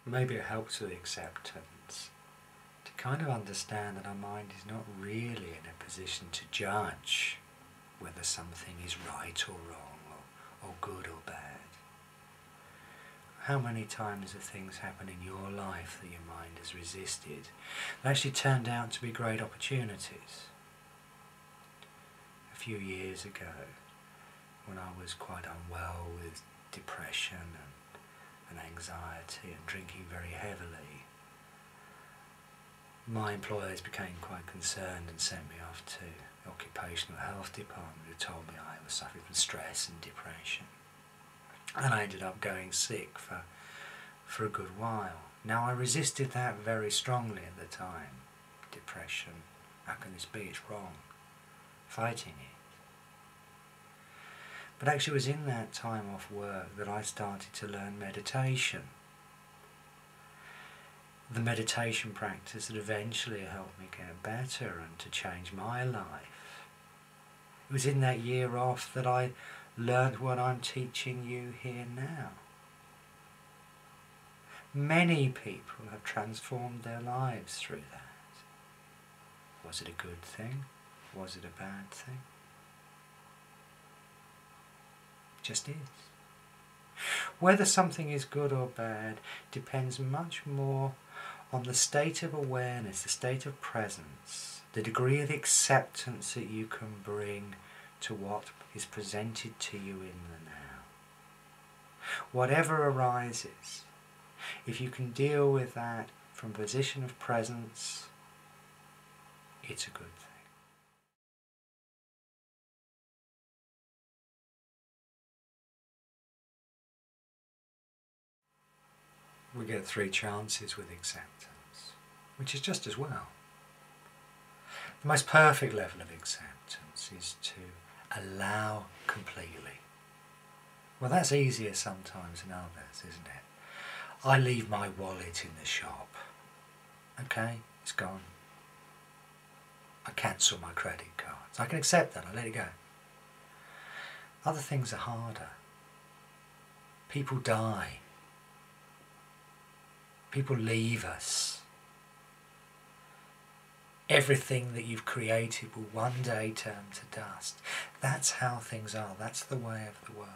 maybe it helps with acceptance to kind of understand that our mind is not really in a position to judge whether something is right or wrong, or good or bad. How many times have things happened in your life that your mind has resisted that actually turned out to be great opportunities? A few years ago, when I was quite unwell with depression and anxiety and drinking very heavily, my employers became quite concerned and sent me off to the occupational health department, who told me I was suffering from stress and depression. And I ended up going sick for a good while. Now, I resisted that very strongly at the time. Depression, how can this be? It's wrong. Fighting it. But actually it was in that time off work that I started to learn meditation. The meditation practice that eventually helped me get better and to change my life. It was in that year off that I learned what I'm teaching you here now. Many people have transformed their lives through that. Was it a good thing? Was it a bad thing? It just is. Whether something is good or bad depends much more on the state of awareness, the state of presence, the degree of acceptance that you can bring to what is presented to you in the now. Whatever arises, if you can deal with that from a position of presence, it's a good thing. We get 3 chances with acceptance, which is just as well. The most perfect level of acceptance is to allow completely. Well, that's easier sometimes than others, isn't it? I leave my wallet in the shop. Okay, it's gone. I cancel my credit cards. I can accept that, I let it go. Other things are harder. People die. People leave us. Everything that you've created will one day turn to dust. That's how things are. That's the way of the world.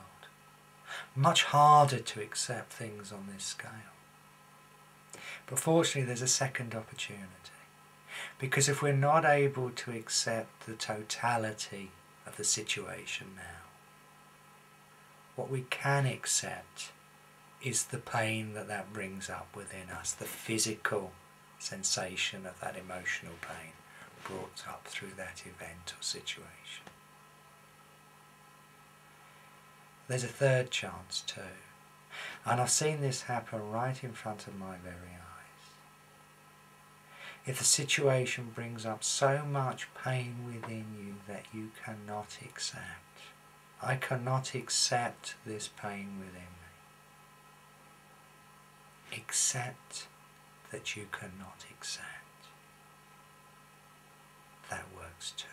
Much harder to accept things on this scale. But fortunately there's a second opportunity. Because if we're not able to accept the totality of the situation now, what we can accept is the pain that brings up within us, the physical sensation of that emotional pain brought up through that event or situation. There's a third chance too, and I've seen this happen right in front of my very eyes. If the situation brings up so much pain within you that you cannot accept, I cannot accept this pain within me. Accept that you cannot accept. That works too.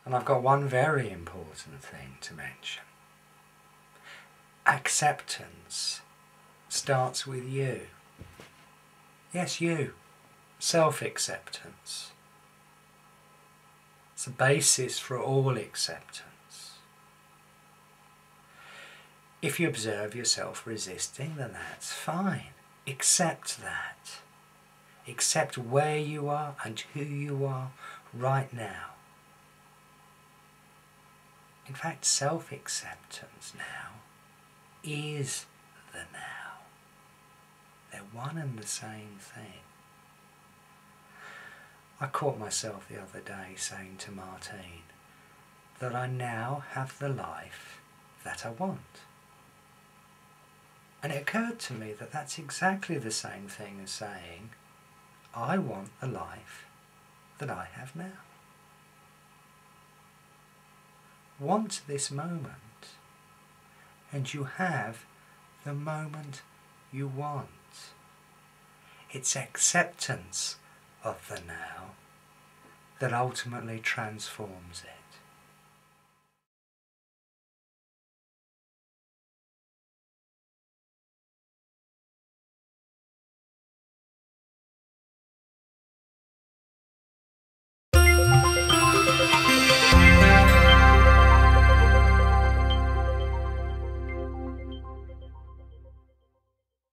And I've got one very important thing to mention. Acceptance starts with you. Yes, you. Self-acceptance. It's the basis for all acceptance. If you observe yourself resisting, then that's fine. Accept that. Accept where you are and who you are right now. In fact, self-acceptance now is the now. They're one and the same thing. I caught myself the other day saying to Martine that I now have the life that I want. And it occurred to me that that's exactly the same thing as saying, I want the life that I have now. Want this moment, and you have the moment you want. It's acceptance of the now that ultimately transforms it.